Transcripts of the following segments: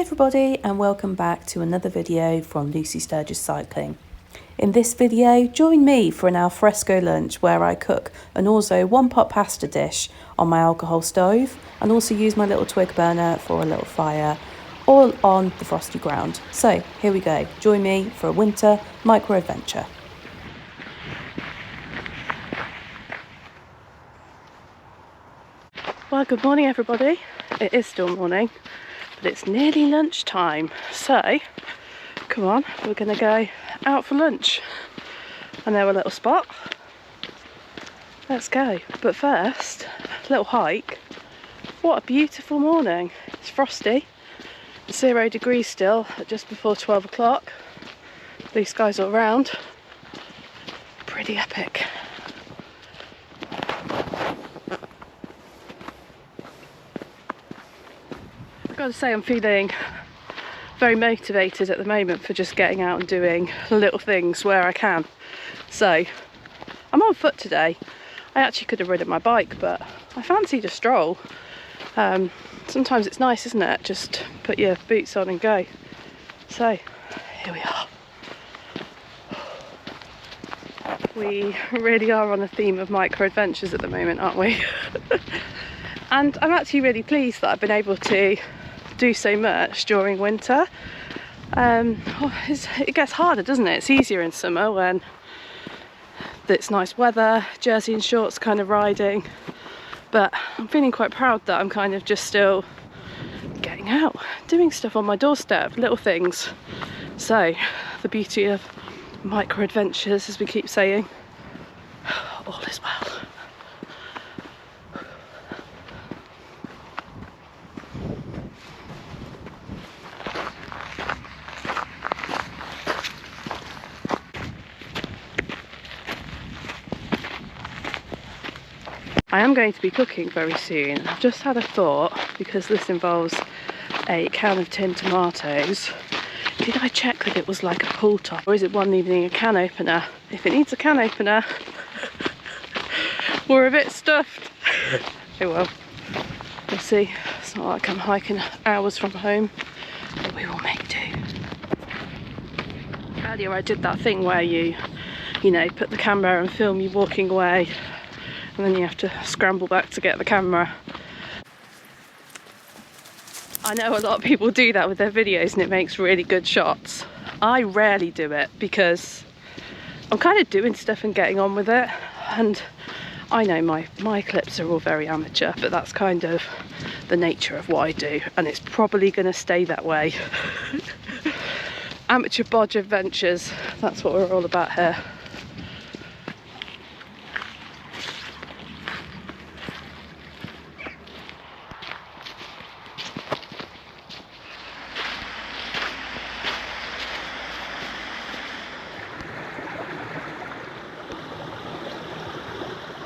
everybody, and welcome back to another video from Lucy Sturgis Cycling. In this video, join me for an alfresco lunch where I cook an Orzo one-pot pasta dish on my alcohol stove and also use my little twig burner for a little fire, all on the Frosty ground. So here we go, join me for a winter micro-adventure. Well, good morning everybody. It is still morning, but it's nearly lunchtime. So, come on, we're gonna go out for lunch. I know a little spot. Let's go. But first, a little hike. What a beautiful morning. It's frosty. 0 degrees still at just before 12 o'clock. Blue skies all around. Pretty epic. I've got to say I'm feeling very motivated at the moment for just getting out and doing little things where I can. So I'm on foot today. I actually could have ridden my bike, but I fancied a stroll. Sometimes it's nice, isn't it? Just put your boots on and go. So here we are. We really are on a theme of micro adventures at the moment, aren't we? And I'm actually really pleased that I've been able to do so much during winter. It gets harder, doesn't it? It's easier in summer when it's nice weather, jersey and shorts kind of riding, but I'm feeling quite proud that I'm kind of just still getting out, doing stuff on my doorstep, little things. So the beauty of micro adventures, as we keep saying, all is well. I am going to be cooking very soon. I've just had a thought, because this involves a can of tinned tomatoes. Did I check that it was like a pull top, or is it one needing a can opener? If it needs a can opener, we're a bit stuffed. Oh well, we'll see. It's not like I'm hiking hours from home, but we will make do. Earlier I did that thing where you know, put the camera and film you walking away, and then you have to scramble back to get the camera. I know a lot of people do that with their videos and it makes really good shots. I rarely do it because I'm kind of doing stuff and getting on with it, and I know my clips are all very amateur, but that's kind of the nature of what I do, and it's probably going to stay that way. Amateur bodge adventures, that's what we're all about here.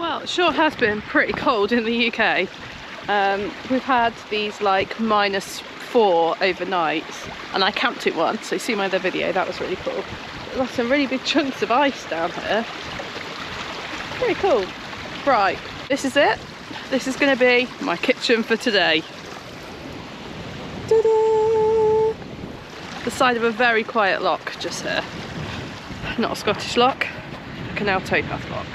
Well, it sure has been pretty cold in the UK. We've had these like -4 overnight, and I camped it once, so you see my other video, that was really cool. There's some really big chunks of ice down here. Pretty cool. Right, this is it. This is going to be my kitchen for today. Ta-da! The side of a very quiet lock just here. Not a Scottish lock, a canal towpath lock.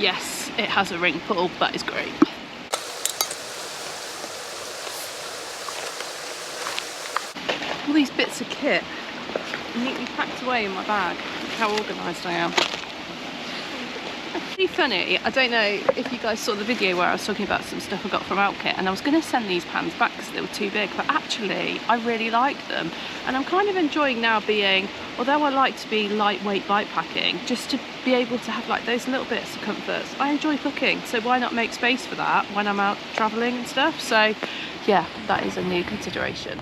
Yes, it has a ring pull, that is great. All these bits of kit neatly packed away in my bag. Look how organised I am. It's really funny, I don't know if you guys saw the video where I was talking about some stuff I got from Alpkit, and I was going to send these pans back because they were too big, but actually I really like them, and I'm kind of enjoying now being, although I like to be lightweight bike packing, just to be able to have like those little bits of comforts. I enjoy cooking, so why not make space for that when I'm out travelling and stuff? So yeah, that is a new consideration.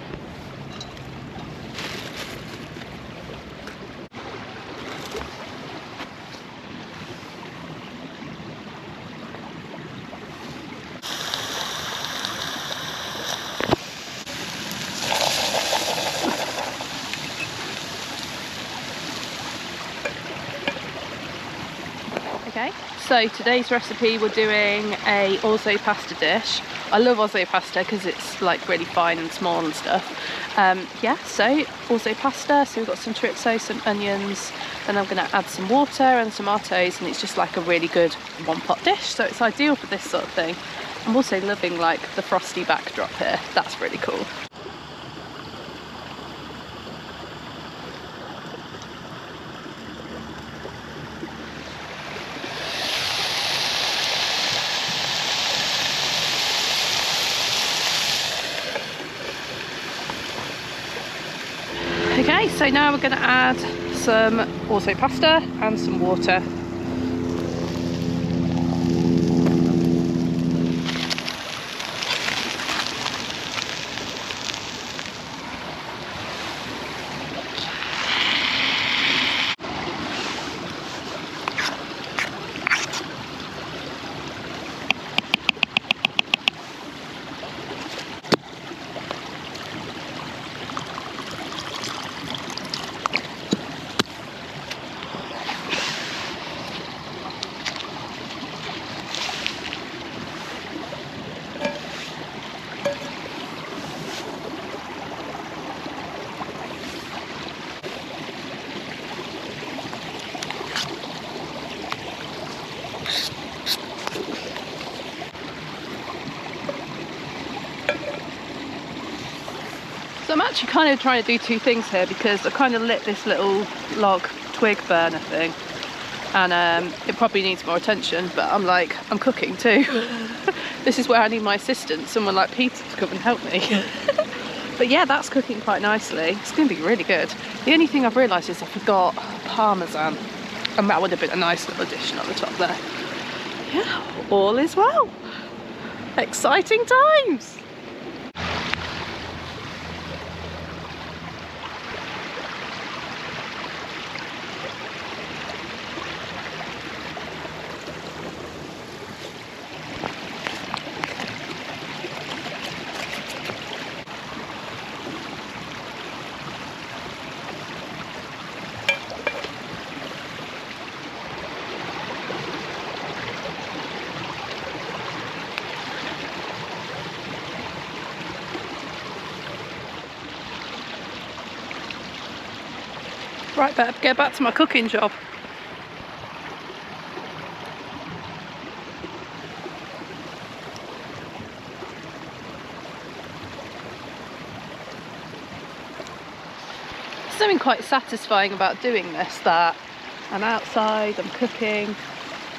Okay, So today's recipe, we're doing a Orzo pasta dish. I love Orzo pasta because it's like really fine and small and stuff. Yeah, so Orzo pasta, so we've got some chorizo, some onions, then I'm going to add some water and tomatoes, and it's just like a really good one-pot dish, so it's ideal for this sort of thing. I'm also loving like the Frosty backdrop here, that's really cool. Okay, so now we're going to add some Orzo pasta and some water. So I'm actually kind of trying to do two things here, because I kind of lit this little log twig burner thing, and it probably needs more attention, but I'm like, I'm cooking too. This is where I need my assistant, someone like Peter, to come and help me. But yeah, that's cooking quite nicely. It's going to be really good. The only thing I've realised is I forgot parmesan, and that would have been a nice little addition on the top there. Yeah, all is well. Exciting times. Right, better get back to my cooking job. Something quite satisfying about doing this, that I'm outside, I'm cooking,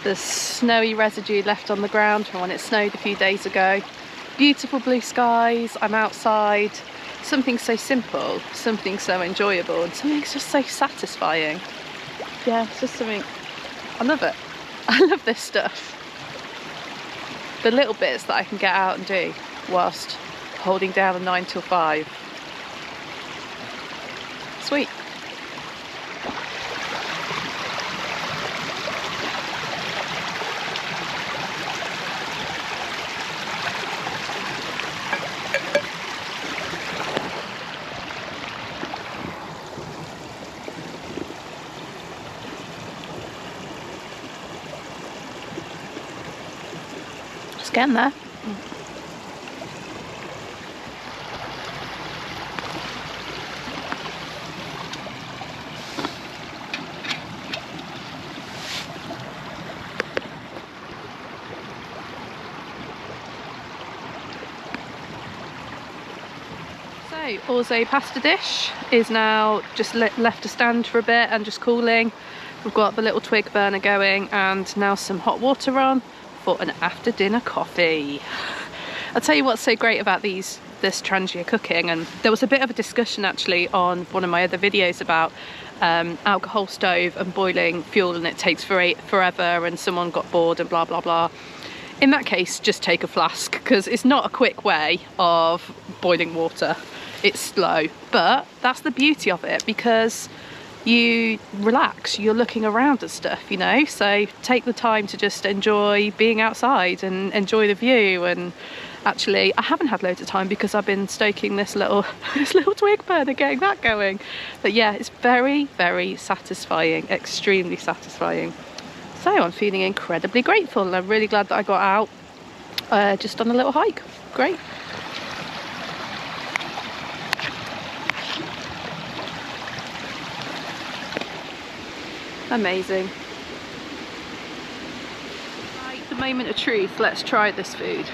there's snowy residue left on the ground from when it snowed a few days ago, beautiful blue skies, I'm outside. Something so simple, something so enjoyable, and something's just so satisfying. Yeah, it's just something, I love it. I love this stuff. The little bits that I can get out and do whilst holding down a 9 till 5. Sweet. Getting there. So, Orzo pasta dish is now just left to stand for a bit and just cooling. We've got the little twig burner going, and now some hot water on for an after dinner coffee. I'll tell you what's so great about this trangia cooking, and there was a bit of a discussion actually on one of my other videos about alcohol stove and boiling fuel, and it takes forever, and someone got bored and blah blah blah. In that case, just take a flask, because it's not a quick way of boiling water. It's slow, but that's the beauty of it, because you relax, you're looking around at stuff, you know, so take the time to just enjoy being outside and enjoy the view. And actually I haven't had loads of time because I've been stoking this little twig burner, getting that going. But yeah, it's very, very satisfying, extremely satisfying. So I'm feeling incredibly grateful, and I'm really glad that I got out just on a little hike. Great. Amazing. Right, the moment of truth, let's try this food.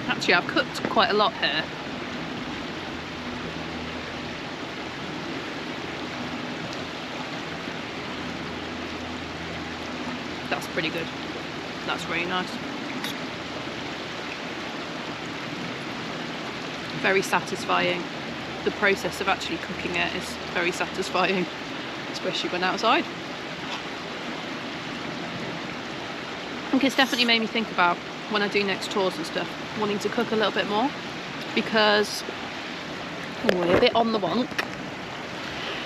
Actually, I've cooked quite a lot here. That's pretty good. That's really nice. Very satisfying. The process of actually cooking it is very satisfying, especially when outside. I think it's definitely made me think about when I do next tours and stuff, wanting to cook a little bit more, because we're a bit on the wonk.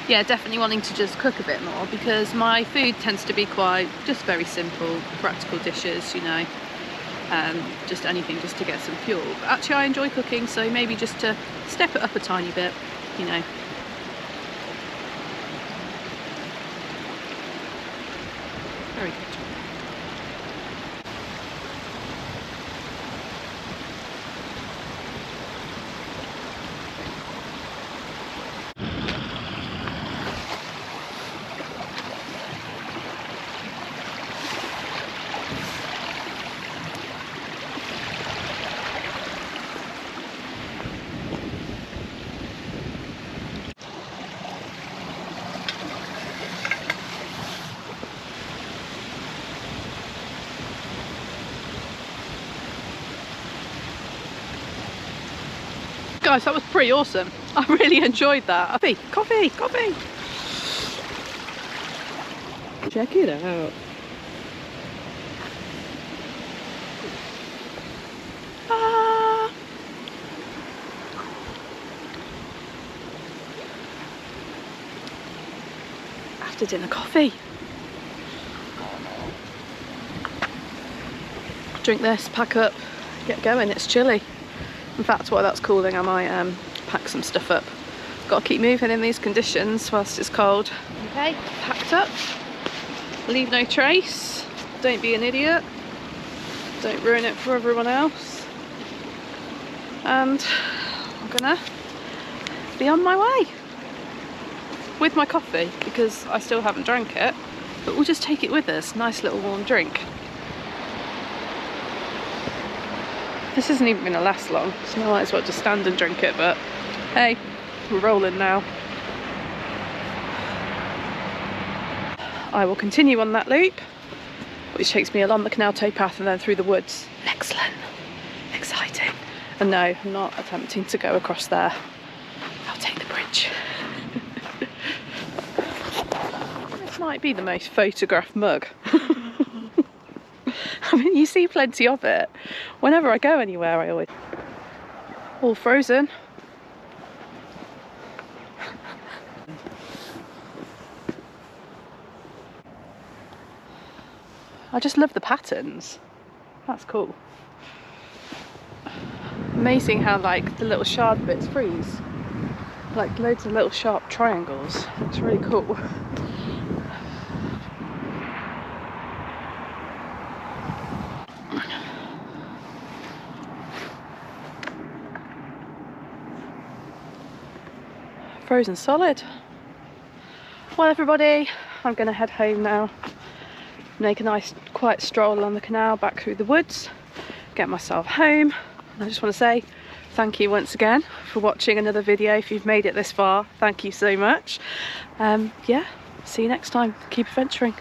Yeah, definitely wanting to just cook a bit more, because my food tends to be quite just very simple, practical dishes, you know, just anything just to get some fuel. But actually I enjoy cooking, so maybe just to step it up a tiny bit, you know. Very good. Guys, that was pretty awesome. I really enjoyed that. Coffee. Check it out. After dinner coffee. Drink this, pack up, get going. It's chilly. In fact, while that's cooling, I might pack some stuff up. Got to keep moving in these conditions whilst it's cold. Okay, packed up. Leave no trace. Don't be an idiot. Don't ruin it for everyone else. And I'm gonna be on my way with my coffee, because I still haven't drank it, but we'll just take it with us. Nice little warm drink. This isn't even going to last long, so I might as well just stand and drink it, but hey, we're rolling now. I will continue on that loop, which takes me along the canal towpath and then through the woods. Excellent. Exciting. And no, I'm not attempting to go across there. I'll take the bridge. This might be the most photographed mug. I mean, you see plenty of it. Whenever I go anywhere, I always... All frozen. I just love the patterns. That's cool. Amazing how, like, the little shard bits freeze. Like, loads of little sharp triangles. It's really cool. Frozen solid. Well, everybody, I'm gonna head home now, make a nice quiet stroll along the canal back through the woods, get myself home. And I just want to say thank you once again for watching another video. If you've made it this far, thank you so much. Yeah, see you next time. Keep adventuring.